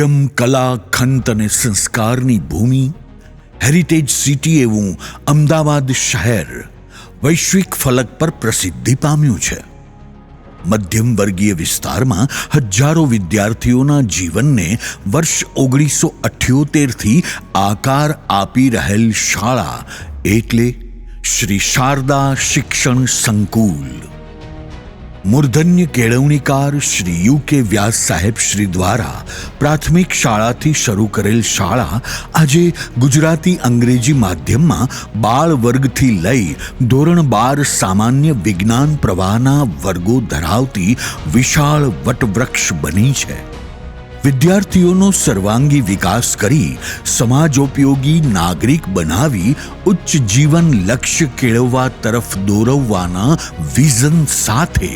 મધ્યમ કલા, ખંત અને સંસ્કારની ભૂમિ, હેરિટેજ સિટી એવું અમદાવાદ શહેર વૈશ્વિક ફલક પર પ્રસિદ્ધિ પામ્યું છે. મધ્યમ વર્ગીય વિસ્તારમાં હજારો વિદ્યાર્થીઓના જીવનને વર્ષ 1978થી આકાર આપી રહેલ શાળા એટલે શ્રી શારદા શિક્ષણ સંકુલ. મૂર્ધન્ય કેળવણીકાર શ્રી યુ.કે. વ્યાસ સાહેબ શ્રી દ્વારા પ્રાથમિક શાળાથી શરૂ કરેલ શાળા આજે ગુજરાતી અંગ્રેજી માધ્યમમાં બાળ વર્ગથી લઈ ધોરણ 12 સામાન્ય વિજ્ઞાન પ્રવાહના વર્ગો ધરાવતી વિશાળ વટવૃક્ષ બની છે. વિદ્યાર્થીઓનો સર્વાંગી વિકાસ કરી સમાજોપયોગી નાગરિક બનાવી ઉચ્ચ જીવન લક્ષ્ય કેળવવા તરફ દોરવવાના વિઝન સાથે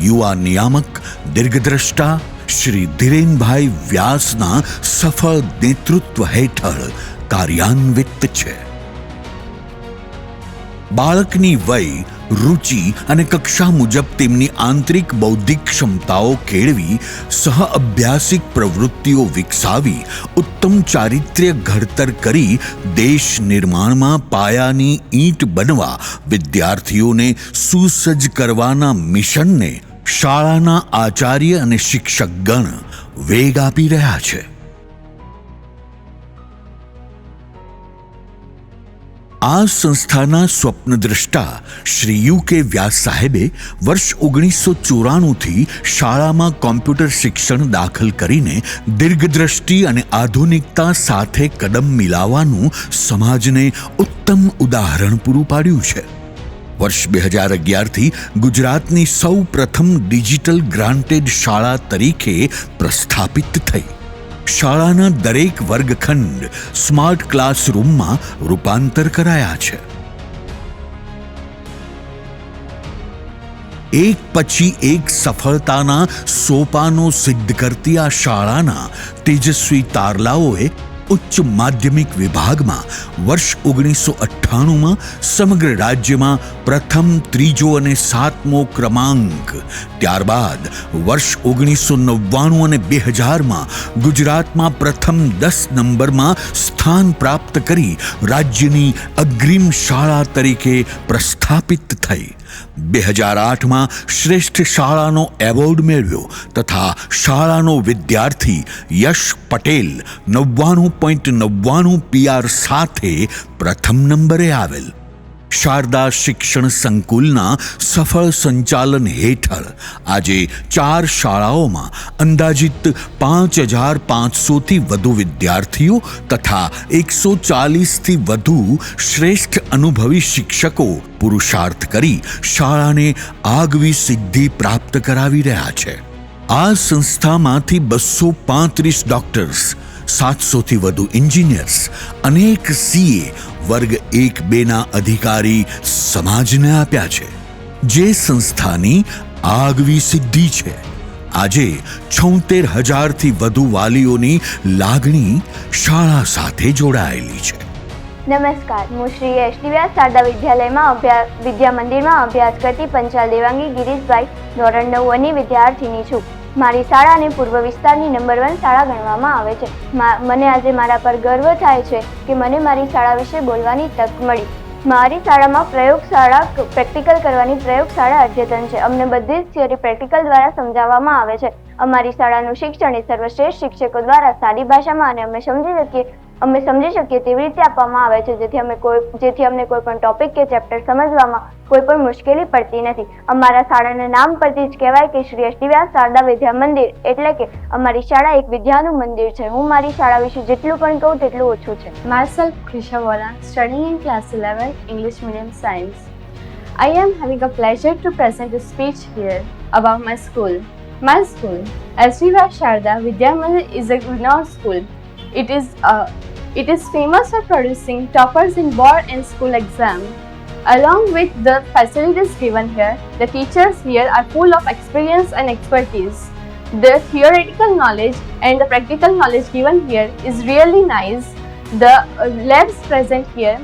યુવા નિયામક દીર્ઘદ્રષ્ટા શ્રી ધીરેનભાઈ વ્યાસના સફળ નેતૃત્વ હેઠળ કાર્યાન્વિત છે. બાળકની વય, રુચિ અને કક્ષા મુજબ તેમની આંતરિક બૌદ્ધિક ક્ષમતાઓ કેળવી સહ અભ્યાસિક પ્રવૃત્તિઓ વિકસાવી ઉત્તમ ચારિત્ર્ય ઘડતર કરી દેશ નિર્માણમાં પાયાની ઈંટ બનવા વિદ્યાર્થીઓને સુસજ્જ કરવાના મિશનને શાળાના આચાર્ય અને શિક્ષકગણ વેગ આપી રહ્યા છે. આ સંસ્થાના સ્વપ્નદ્રષ્ટા શ્રી યુ.કે. વ્યાસ સાહેબે વર્ષ 1994થી શાળામાં કોમ્પ્યુટર શિક્ષણ દાખલ કરીને દીર્ઘદ્રષ્ટિ અને આધુનિકતા સાથે કદમ મિલાવવાનું સમાજને ઉત્તમ ઉદાહરણ પૂરું પાડ્યું છે. વર્ષ 2011થી ગુજરાતની સૌ પ્રથમ ડિજિટલ ગ્રાન્ટેડ શાળા તરીકે પ્રસ્થાપિત થઈ. શાળાના દરેક વર્ગખંડ સ્માર્ટ ક્લાસરૂમમાં રૂપાંતર કરાયા છે. એક પછી એક સફળતાના સોપાનો સિદ્ધ કરતી આ શાળાના તેજસ્વી તારલાઓએ ઉચ્ચ માધ્યમિક વિભાગમાં વર્ષ 1998માં સમગ્ર રાજ્યમાં પ્રથમ, ત્રીજો અને 7મો ક્રમાંક, ત્યારબાદ વર્ષ 1999 અને 2000માં ગુજરાતમાં પ્રથમ 10 નંબરમાં સ્થાન પ્રાપ્ત કરી રાજ્યની અગ્રીમ શાળા તરીકે પ્રસ્થાપિત થઈ. 2008માં શ્રેષ્ઠ શાળાનો એવોર્ડ મેળવ્યો તથા શાળાનો વિદ્યાર્થી યશ પટેલ 99.99 PR સાથે પ્રથમ નંબરે આવેલ. શારદા શિક્ષણ સંકુલના સફળ સંચાલન હેઠળ આજે 4 શાળાઓમાં અંદાજિત 5500થી વધુ વિદ્યાર્થીઓ તથા 140થી વધુ શ્રેષ્ઠ અનુભવી શિક્ષકો પુરુષાર્થ કરી શાળાને આગવી સિદ્ધિ પ્રાપ્ત કરાવી રહ્યા છે. આ સંસ્થામાંથી 235 ડોક્ટર્સ, 700થી વધુ એન્જિનિયર્સ, અનેક CA વર્ગ 1-2ના અધિકારી સમાજને આપ્યા છે, જે સંસ્થાની આગવી સિદ્ધિ છે. આજે 76,000થી વધુ વાલીઓની લાગણી શાળા સાથે જોડાયેલી છે. નમસ્કાર, હું શ્રી એસ.ડી. વ્યાસ શારદા વિદ્યાલયમાં વિદ્યા મંદિરમાં અભ્યાસ કરતી પંચાલ દેવાંગી ગિરીશભાઈ ધોરણ 9ની વિદ્યાર્થીની છું. મારી શાળાને પૂર્વ વિસ્તારની નંબર 1 શાળા ગણવામાં આવે છે. મને આજે મારા પર ગર્વ થાય છે કે મને મારી શાળા વિશે બોલવાની તક મળી. મારી શાળામાં પ્રયોગશાળા પ્રેક્ટિકલ કરવાની પ્રયોગશાળા અદ્યતન છે. અમને બધી જ થિયરી પ્રેક્ટિકલ દ્વારા સમજાવવામાં આવે છે. અમારી શાળાનું શિક્ષણ એ સર્વશ્રેષ્ઠ શિક્ષકો દ્વારા સાદી ભાષામાં અને અમે સમજી શકીએ તેવી રીતે આપવામાં આવે છે, જેથી અમને કોઈ પણ ટોપિક કે ચેપ્ટર સમજવામાં કોઈ પણ મુશ્કેલી પડતી નથી. અમારા શાળાના નામ પરથી જ કહેવાય કે શ્રી એસ.ડી. વ્યાસ શારદા વિદ્યા મંદિર, એટલે કે અમારી શાળા એક વિદ્યાનું મંદિર છે. હું મારી શાળા વિશે જેટલું પણ કહું તેટલું ઓછું છે. Myself Krisha Vola, studying in class 11 English Medium Science. I am having a pleasure to present a speech here about my school. My school, S.D. Vyas Sharda Vidya Mandir, is a renowned school. It is famous for producing toppers in board and school exam. Along with the facilities given here, the teachers here are full of experience and expertise. The theoretical knowledge and the practical knowledge given here is really nice. The labs present here.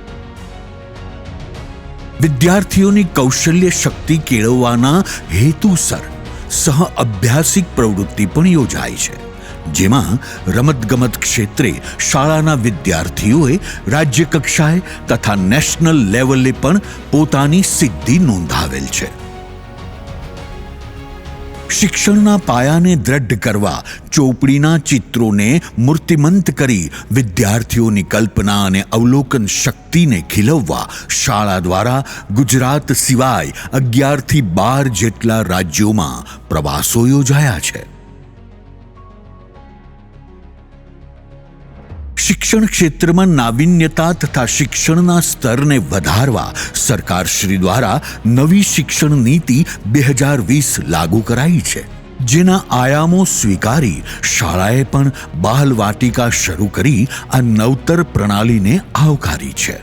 વિદ્યાર્થીઓની કૌશલ્ય શક્તિ કેળવવાના હેતુસર સહ અભ્યાસિક પ્રવૃત્તિ પણ યોજાય છે. જેમાં રમતગમત ક્ષેત્રે શાળાના વિદ્યાર્થીઓએ રાજ્ય કક્ષાએ તથા નેશનલ લેવલે પણ પોતાની સિદ્ધિ નોંધાવેલ છે. શિક્ષણના પાયાને દ્રઢ કરવા ચોપડીના ચિત્રોને મૂર્તિમંત કરી વિદ્યાર્થીઓની કલ્પના અને અવલોકન શક્તિને ખીલવવા શાળા દ્વારા ગુજરાત સિવાય 11 થી 12 જેટલા રાજ્યોમાં પ્રવાસો યોજાયા છે. શિક્ષણ ક્ષેત્રમાં નાવીન્યતા તથા શિક્ષણના સ્તરને વધારવા સરકારશ્રી દ્વારા નવી શિક્ષણ નીતિ 2020 લાગુ કરાઈ છે, જેના આયામો સ્વીકારી શાળાએ પણ બાલવાટિકા શરૂ કરી આ નવતર પ્રણાલીને આવકારી છે.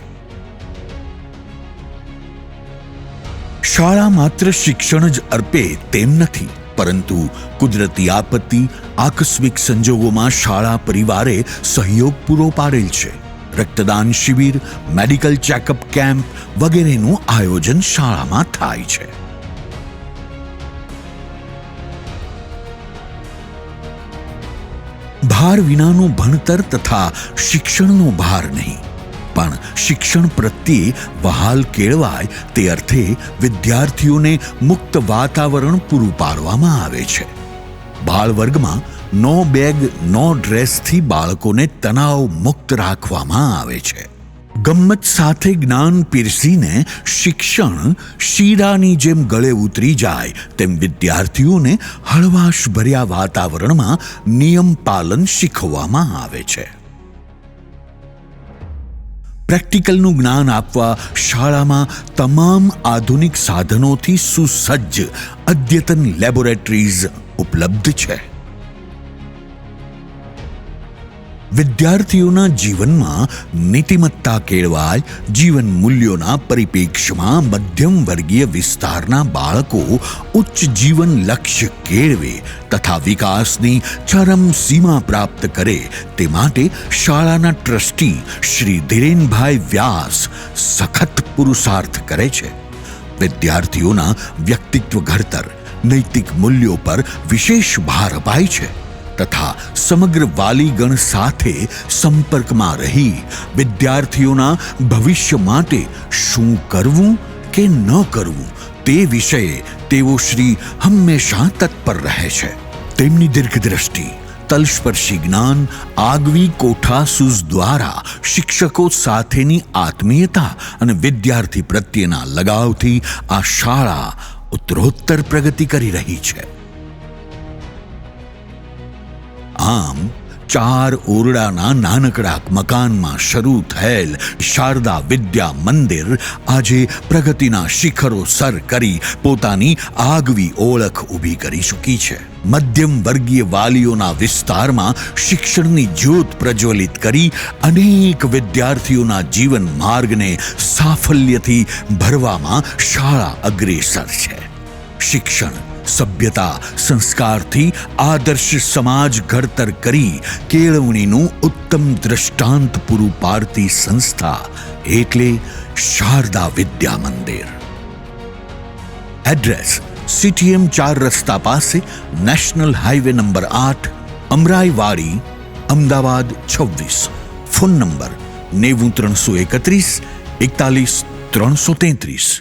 શાળા માત્ર શિક્ષણ જ અર્પે તેમ નથી, પરંતુ કુદરતી આપત્તિ, આકસ્મિક સંજોગોમાં શાળા પરિવારે સહયોગ પૂરો પાડેલ છે. રક્તદાન શિબિર, મેડિકલ ચેકઅપ કેમ્પ વગેરેનું આયોજન શાળામાં થાય છે. ભાર વિનાનું ભણતર તથા શિક્ષણનો ભાર નહીં, પણ શિક્ષણ પ્રત્યે વહાલ કેળવાય તે અર્થે વિદ્યાર્થીઓને મુક્ત વાતાવરણ પૂરું પાડવામાં આવે છે. બાળ વર્ગમાં નો બેગ નો ડ્રેસથી બાળકોને તણાવ મુક્ત રાખવામાં આવે છે. ગમ્મત સાથે જ્ઞાન પીરસીને શિક્ષણ શીરાની જેમ ગળે ઉતરી જાય તેમ વિદ્યાર્થીઓને હળવાશ ભર્યા વાતાવરણમાં નિયમ પાલન શીખવવામાં આવે છે. પ્રેક્ટિકલનું જ્ઞાન આપવા શાળામાં તમામ આધુનિક સાધનોથી સુસજ્જ અદ્યતન લેબોરેટરીઝ ઉપલબ્ધ છે. વિદ્યાર્થીઓના જીવનમાં નીતિમત્તા કેળવાય, જીવન મૂલ્યોના પરિપ્રેક્ષ્યમાં મધ્યમ વર્ગીય વિસ્તારના બાળકો ઉચ્ચ જીવન લક્ષ્ય કેળવે તથા વિકાસની ચરમ સીમા પ્રાપ્ત કરે તે માટે શાળાના ટ્રસ્ટી શ્રી ધીરેનભાઈ વ્યાસ સખત પુરુષાર્થ કરે છે. વિદ્યાર્થીઓના વ્યક્તિત્વ ઘડતર, નૈતિક મૂલ્યો પર વિશેષ ભાર અપાય છે તથા સમગ્ર વાલીગણ સાથે સંપર્કમાં રહી વિદ્યાર્થીઓના ભવિષ્ય માટે શું કરવું કે ન કરવું તે વિષયે તેઓ શ્રી હંમેશા તત્પર રહે છે. તેમની દીર્ઘદ્રષ્ટિ, તલસ્પર્શી જ્ઞાન, આગવી કોઠાસૂઝ દ્વારા શિક્ષકો સાથેની આત્મીયતા અને વિદ્યાર્થી પ્રત્યેના લગાવથી આ શાળા ઉત્તરોત્તર પ્રગતિ કરી રહી છે. આમ 4 ઓરડાના નાનકડા મકાનમાં શરૂ થયેલ શારદા વિદ્યા મંદિર આજે પ્રગતિના શિખરો સર કરી પોતાની આગવી ઓળખ ઊભી કરી ચૂકી છે. મધ્યમ વર્ગીય વાલીઓના વિસ્તારમાં શિક્ષણની જ્યોત પ્રજ્વલિત કરી અનેક વિદ્યાર્થીઓના જીવન માર્ગને સાફલ્યથી ભરવામાં શાળા અગ્રેસર છે. શિક્ષણ, સભ્યતા, સંસ્કારથી આદર્શ સમાજ ઘડતર કરી કેળવણીનું ઉત્તમ દ્રષ્ટાંત પૂરું પાડતી સંસ્થા એટલે શારદા વિદ્યા મંદિર. એડ્રેસ: CTM 4 રસ્તા પાસે, national highway number 8, Amraiwadi, Ahmedabad 26. Phone number 9331 41 333.